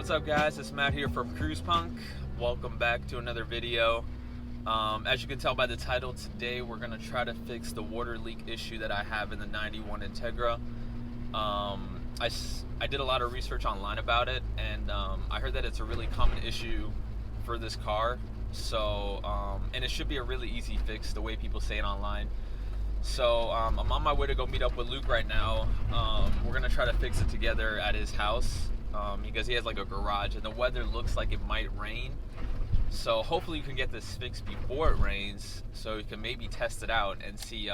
What's up, guys? It's Matt here from CruisePunk. Welcome back to another video. As you can tell by the title, today we're going to try to fix the water leak issue that I have in the 91 Integra. I did a lot of research online about it, and I heard that it's a really common issue for this car. So, and it should be a really easy fix the way people say it online. So I'm on my way to go meet up with Luke right now. We're going to try to fix it together at his house. Because he has like a garage and the weather looks like it might rain, so hopefully you can get this fixed before it rains so you can maybe test it out and see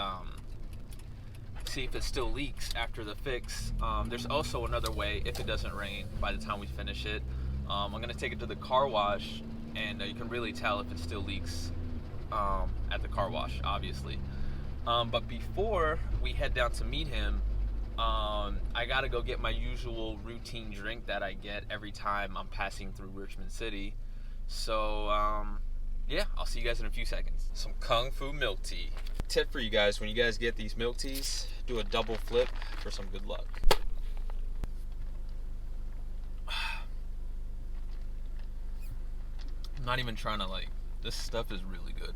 if it still leaks after the fix. There's also another way if it doesn't rain by the time we finish it. I'm gonna take it to the car wash, and you can really tell if it still leaks at the car wash, obviously. But before we head down to meet him, I gotta go get my usual routine drink that I get every time I'm passing through Richmond City. So, yeah, I'll see you guys in a few seconds. Some Kung Fu milk tea. Tip for you guys, when you guys get these milk teas, do a double flip for some good luck. I'm not even trying to this stuff is really good.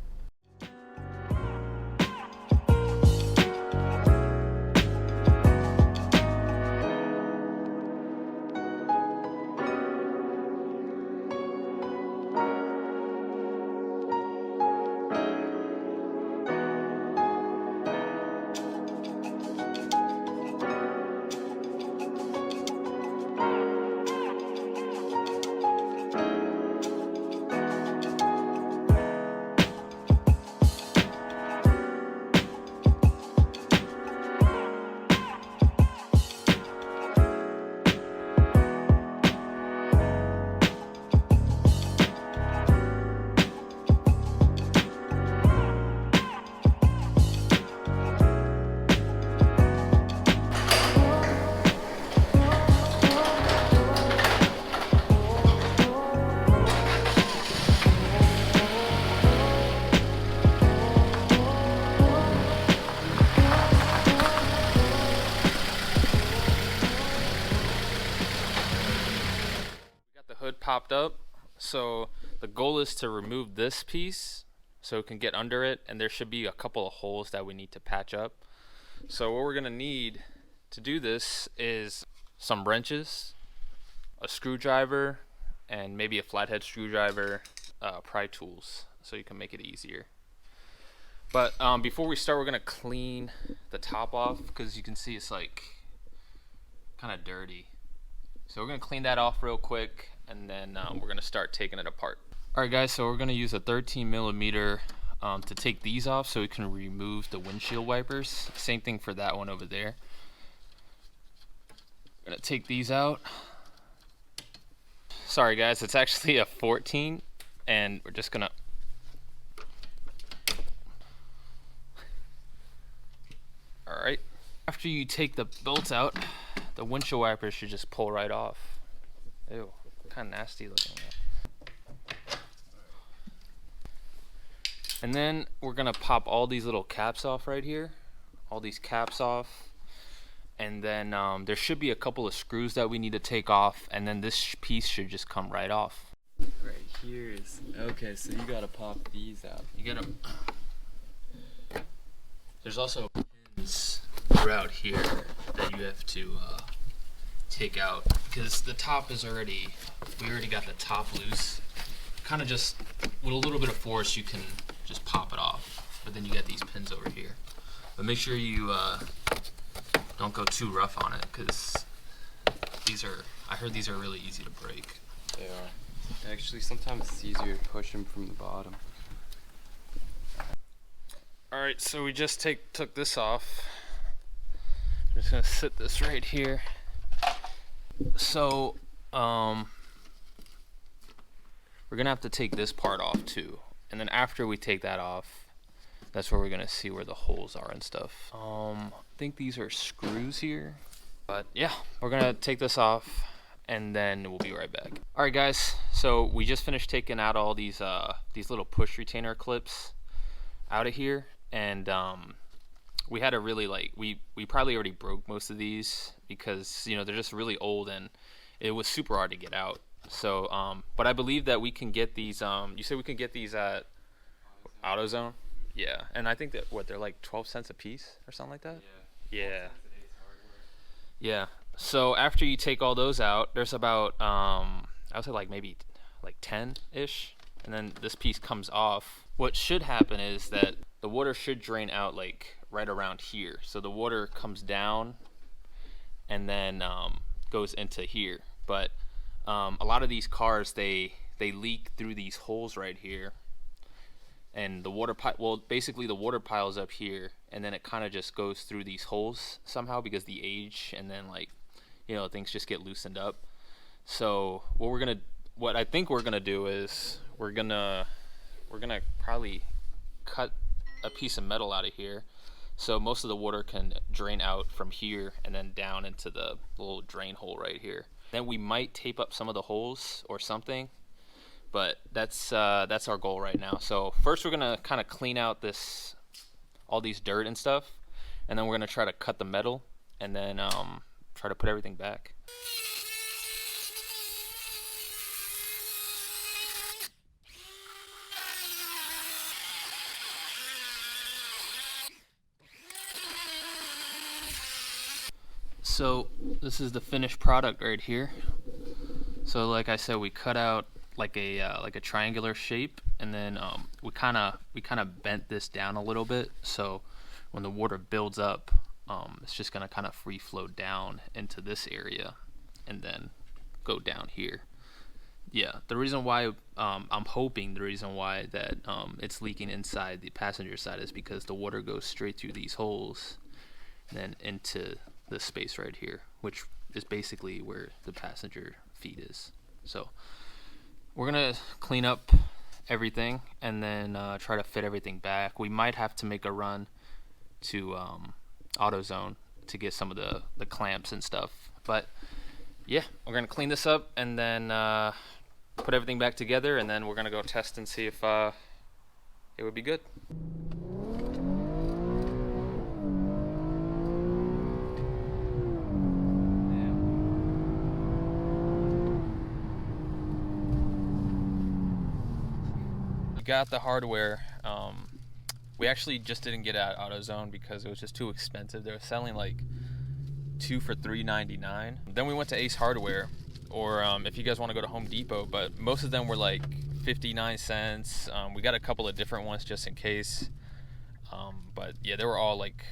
Popped up, so the goal is to remove this piece so it can get under it, and there should be a couple of holes that we need to patch up. So what we're gonna need to do this is some wrenches, a screwdriver, and maybe a flathead screwdriver, pry tools, so you can make it easier. But before we start, we're gonna clean the top off because you can see it's kind of dirty. So we're gonna clean that off real quick, and then we're gonna start taking it apart. Alright guys, so we're gonna use a 13mm to take these off so we can remove the windshield wipers. Same thing for that one over there. We're gonna take these out. Sorry guys, it's actually a 14, and we're just gonna Alright. After you take the bolts out, the windshield wipers should just pull right off. Ew. Kind of nasty looking. And then we're gonna pop all these little caps off right here, all these caps off, and then there should be a couple of screws that we need to take off, and then this piece should just come right off. Right here is okay. So you gotta pop these out. You gotta. There's also pins throughout here that you have to take out because the top is already. We already got the top loose. Kind of just with a little bit of force, you can just pop it off. But then you got these pins over here. But make sure you don't go too rough on it because these are. I heard these are really easy to break. They are. Actually, sometimes it's easier to push them from the bottom. All right, so we just took this off. I'm just gonna sit this right here. So we're gonna have to take this part off too, and then after we take that off, that's where we're gonna see where the holes are and stuff. I think these are screws here, but yeah, we're gonna take this off and then we'll be right back. All right guys, so we just finished taking out all these little push retainer clips out of here, and we had to really we probably already broke most of these because they're just really old and it was super hard to get out. So, but I believe that we can get these. You said we can get these at AutoZone. Yeah, and I think that they're like 12 cents a piece or something like that. Yeah. Yeah. So after you take all those out, there's about I would say like maybe like 10-ish, and then this piece comes off. What should happen is that the water should drain out like right around here. So the water comes down and then goes into here. But a lot of these cars, they leak through these holes right here, and the water basically the water piles up here, and then it kind of just goes through these holes somehow because the age, and then like, you know, things just get loosened up. So what I think we're gonna do is we're gonna probably cut a piece of metal out of here, so most of the water can drain out from here and then down into the little drain hole right here. Then we might tape up some of the holes or something, but that's our goal right now. So first we're gonna kind of clean out all these dirt and stuff, and then we're gonna try to cut the metal, and then try to put everything back. So this is the finished product right here. So like I said, we cut out like a triangular shape, and then we kind of bent this down a little bit, so when the water builds up, it's just gonna kind of free flow down into this area and then go down here. Yeah, the reason why I'm hoping the reason why that it's leaking inside the passenger side is because the water goes straight through these holes and then into this space right here, which is basically where the passenger feet is. So we're gonna clean up everything and then try to fit everything back. We might have to make a run to AutoZone to get some of the clamps and stuff, but yeah, we're gonna clean this up and then put everything back together, and then we're gonna go test and see if it would be good. Got the hardware. We actually just didn't get it at AutoZone because it was just too expensive. They were selling like 2 for $3.99. Then we went to Ace Hardware, or if you guys want to go to Home Depot, but most of them were like 59 cents. We got a couple of different ones just in case, but yeah, they were all like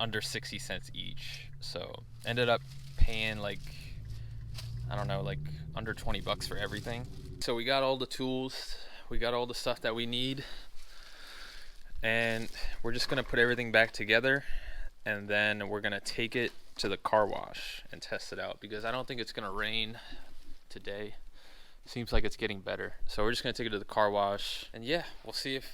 under 60 cents each. So ended up paying like, I don't know, like under 20 bucks for everything. So we got all the tools, we got all the stuff that we need, and we're just gonna put everything back together, and then we're gonna take it to the car wash and test it out, because I don't think it's gonna rain today. Seems like it's getting better, so we're just gonna take it to the car wash, and yeah, we'll see if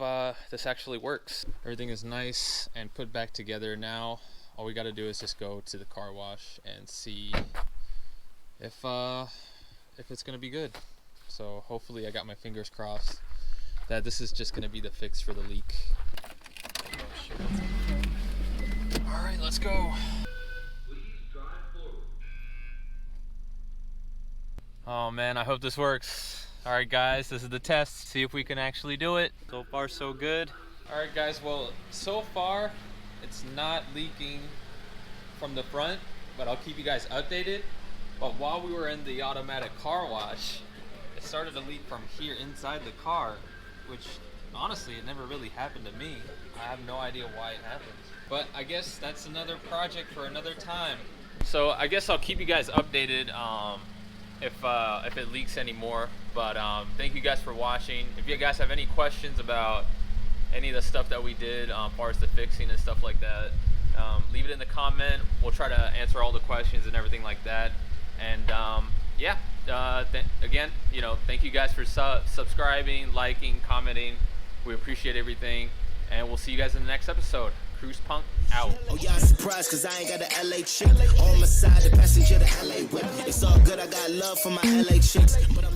this actually works. Everything is nice and put back together now. All we gotta do is just go to the car wash and see if it's gonna be good. So hopefully, I got my fingers crossed that this is just gonna be the fix for the leak. All right, let's go. Oh man, I hope this works. All right guys, this is the test. See if we can actually do it. So far so good. All right guys, well, so far it's not leaking from the front, but I'll keep you guys updated. But while we were in the automatic car wash, it started to leak from here inside the car, which honestly, it never really happened to me. I have no idea why it happens. But I guess that's another project for another time. So I guess I'll keep you guys updated if it leaks anymore. But thank you guys for watching. If you guys have any questions about any of the stuff that we did as far as the fixing and stuff like that, leave it in the comment. We'll try to answer all the questions and everything like that. And yeah, again, you know, thank you guys for subscribing, liking, commenting. We appreciate everything, and we'll see you guys in the next episode. CruisePunk out. Oh, y'all surprised cause I ain't got an LA chick on my side, the passenger, the LA whip. It's all good, I got love for my LA chicks, but I'm